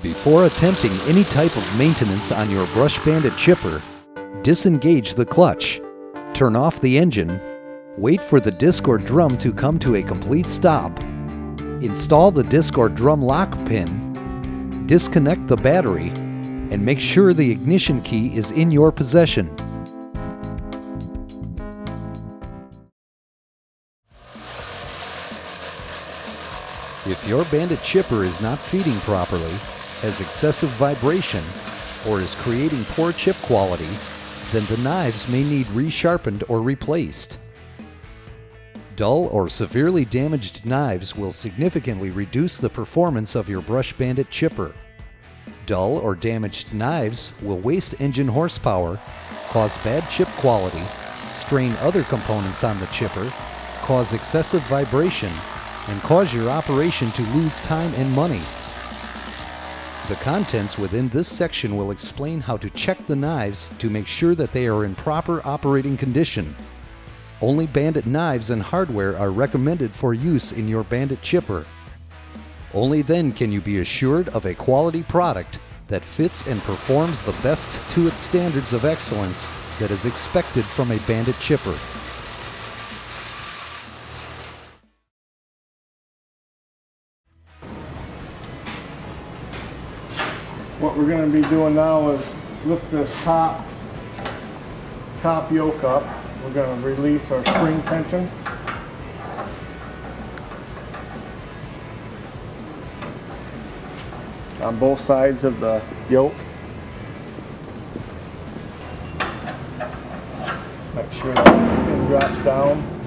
Before attempting any type of maintenance on your Brush Bandit chipper, disengage the clutch, turn off the engine, wait for the disc or drum to come to a complete stop, install the disc or drum lock pin, disconnect the battery, and make sure the ignition key is in your possession. If your Bandit chipper is not feeding properly, has excessive vibration, or is creating poor chip quality, then the knives may need resharpened or replaced. Dull or severely damaged knives will significantly reduce the performance of your Brush Bandit chipper. Dull or damaged knives will waste engine horsepower, cause bad chip quality, strain other components on the chipper, cause excessive vibration, and cause your operation to lose time and money. The contents within this section will explain how to check the knives to make sure that they are in proper operating condition. Only Bandit knives and hardware are recommended for use in your Bandit chipper. Only then can you be assured of a quality product that fits and performs the best to its standards of excellence that is expected from a Bandit chipper. What we're going to be doing now is lift this top yoke up. We're going to release our spring tension. On both sides of the yoke. Make sure the pin drops down.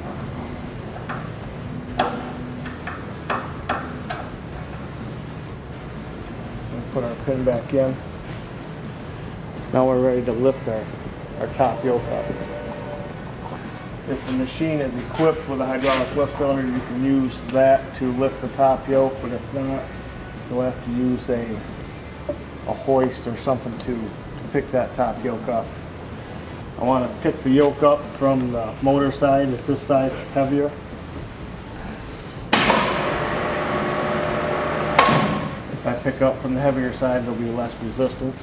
Put our pin back in. Now we're ready to lift our top yoke up. If the machine is equipped with a hydraulic lift cylinder, you can use that to lift the top yoke, but if not, you'll have to use a hoist or something to pick that top yoke up. I want to pick the yoke up from the motor side, as this side is heavier. If I pick up from the heavier side, there'll be less resistance.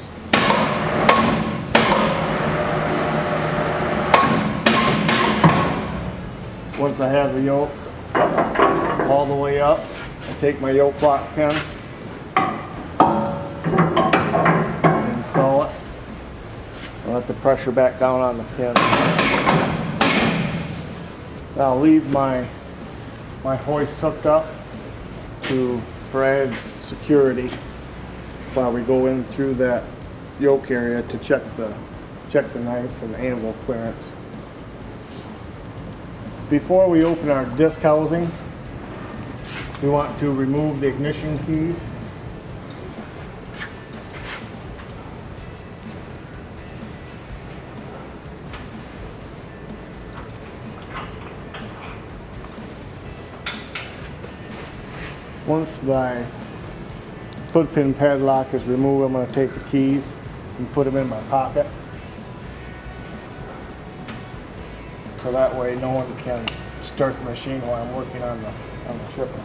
Once I have the yoke all the way up, I take my yoke lock pin, install it, and let the pressure back down on the pin. Now I'll leave my hoist hooked up for added security while we go in through that yoke area to check the knife and anvil clearance. Before we open our disc housing, we want to remove the ignition keys. Once my hood pin padlock is removed, I'm going to take the keys and put them in my pocket. So that way no one can start the machine while I'm working on the chipper.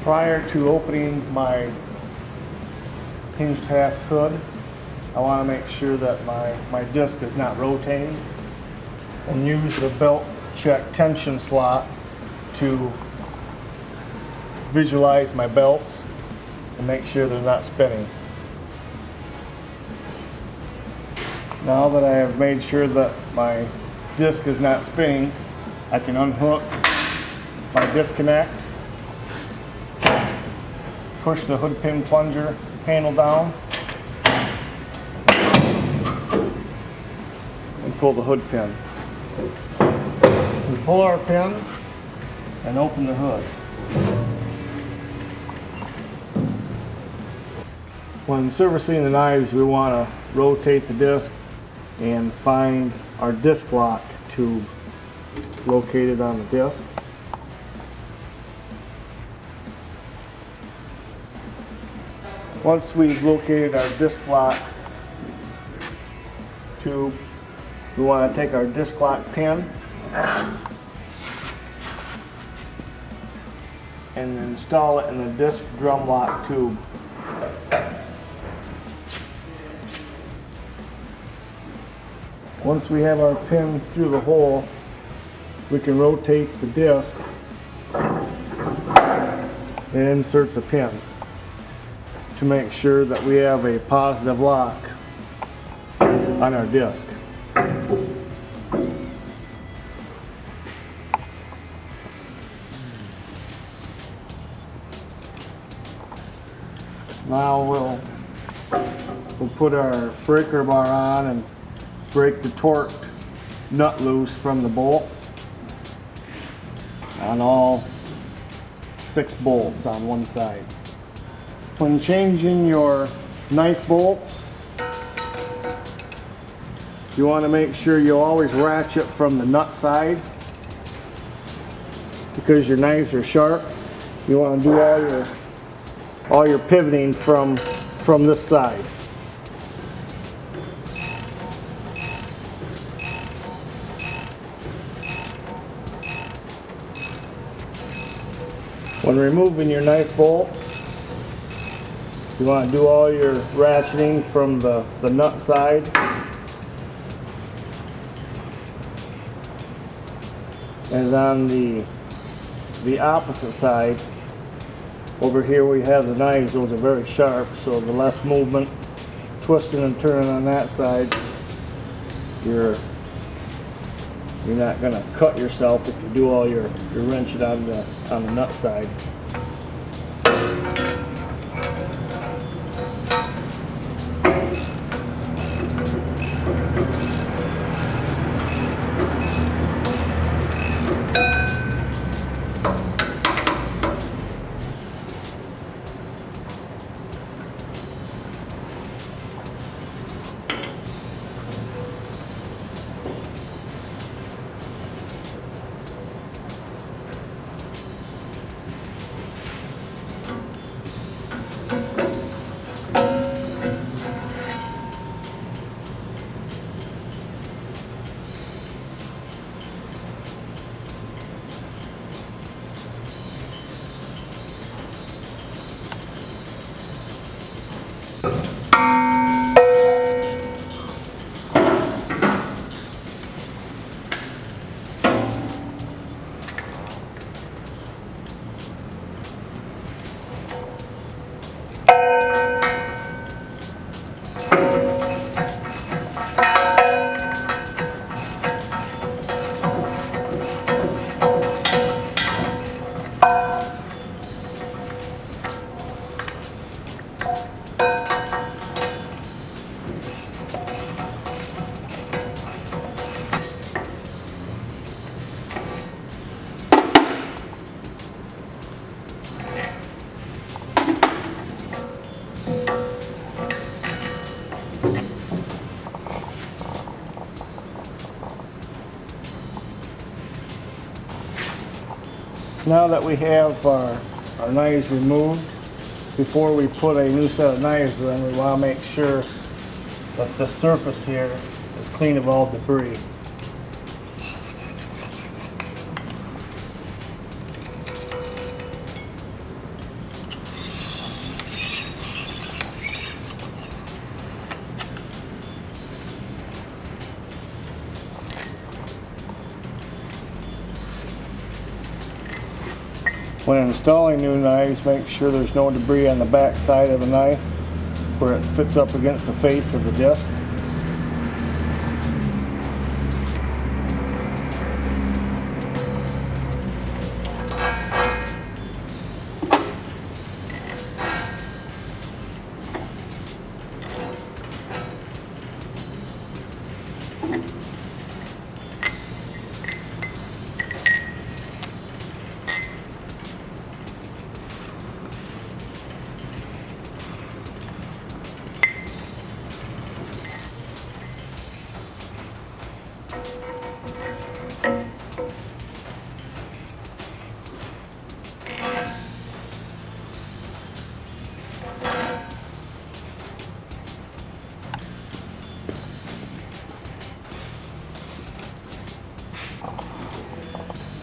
Prior to opening my hinged half hood, I want to make sure that my disc is not rotating, and use the belt check tension slot to visualize my belts and make sure they're not spinning. Now that I have made sure that my disc is not spinning, I can unhook my disconnect, push the hood pin plunger handle down, and pull the hood pin. We pull our pin and open the hood. When servicing the knives, we want to rotate the disc and find our disc lock tube located on the disc. Once we've located our disc lock tube, we want to take our disc lock pin and install it in the disc drum lock tube. Once we have our pin through the hole, we can rotate the disc and insert the pin to make sure that we have a positive lock on our disc. Now we'll put our breaker bar on and break the torqued nut loose from the bolt on all 6 bolts on one side. When changing your knife bolts, you want to make sure you always ratchet from the nut side, because your knives are sharp. You want to do all your pivoting from this side. When removing your knife bolts, you want to do all your ratcheting from the nut side. As on the opposite side, over here we have the knives, those are very sharp, so the less movement, twisting and turning on that side, you're not going to cut yourself if you do all your wrenching on the nut side. Now that we have our knives removed, before we put a new set of knives in, we want to make sure that the surface here is clean of all debris. When installing new knives, make sure there's no debris on the back side of the knife where it fits up against the face of the disc.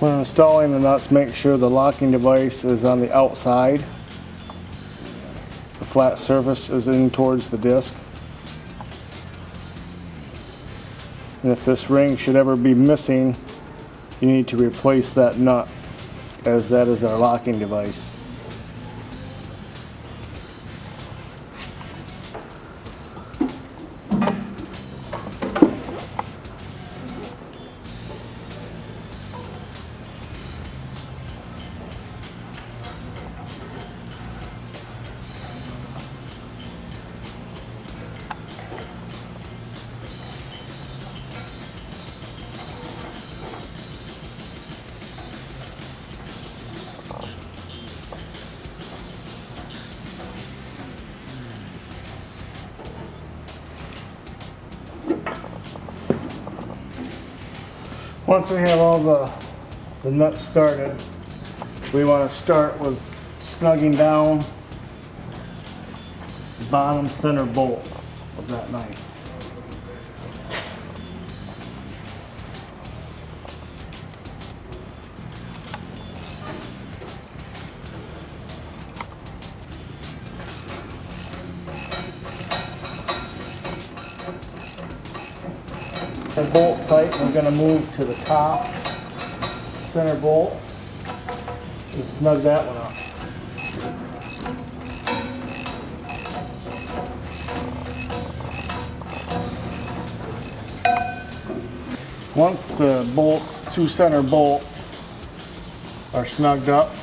When installing the nuts, make sure the locking device is on the outside. The flat surface is in towards the disc. And if this ring should ever be missing, you need to replace that nut, as that is our locking device. Once we have all the nuts started, we want to start with snugging down the bottom center bolt of that knife. The bolt tight, we're going to move to the top center bolt and snug that one up. Once the bolts, two center bolts, are snugged up,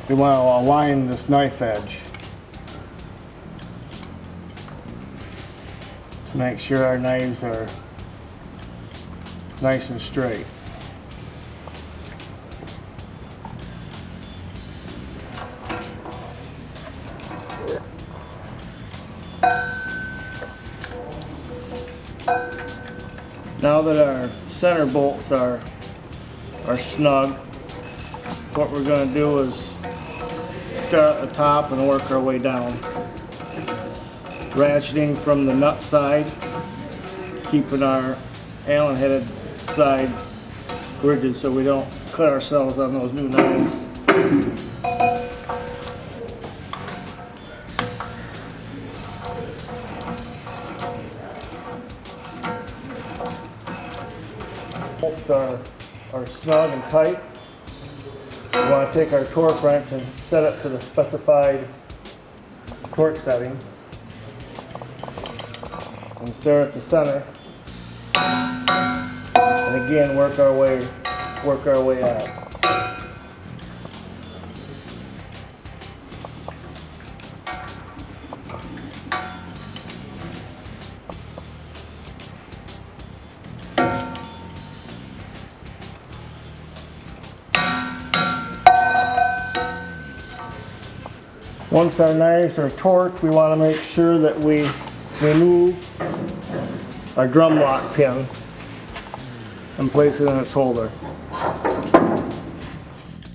we want to align this knife edge to make sure our knives are nice and straight. Now that our center bolts are snug, what we're going to do is start at the top and work our way down, ratcheting from the nut side, keeping our Allen headed side rigid so we don't cut ourselves on those new knives. Bolts are snug and tight. We want to take our torque wrench and set it to the specified torque setting and start at the center. And again, work our way out. Once our knives are torqued, we want to make sure that we remove our drum lock pin and place it in its holder.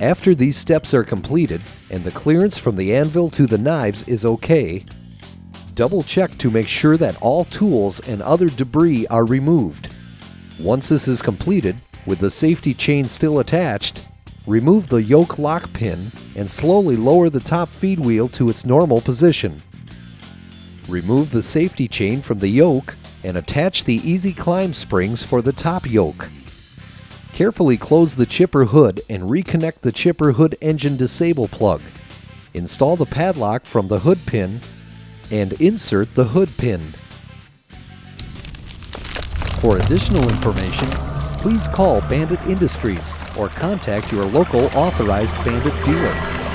After these steps are completed and the clearance from the anvil to the knives is okay, double check to make sure that all tools and other debris are removed. Once this is completed, with the safety chain still attached, remove the yoke lock pin and slowly lower the top feed wheel to its normal position. Remove the safety chain from the yoke and attach the easy climb springs for the top yoke. Carefully close the chipper hood and reconnect the chipper hood engine disable plug. Install the padlock from the hood pin and insert the hood pin. For additional information, please call Bandit Industries or contact your local authorized Bandit dealer.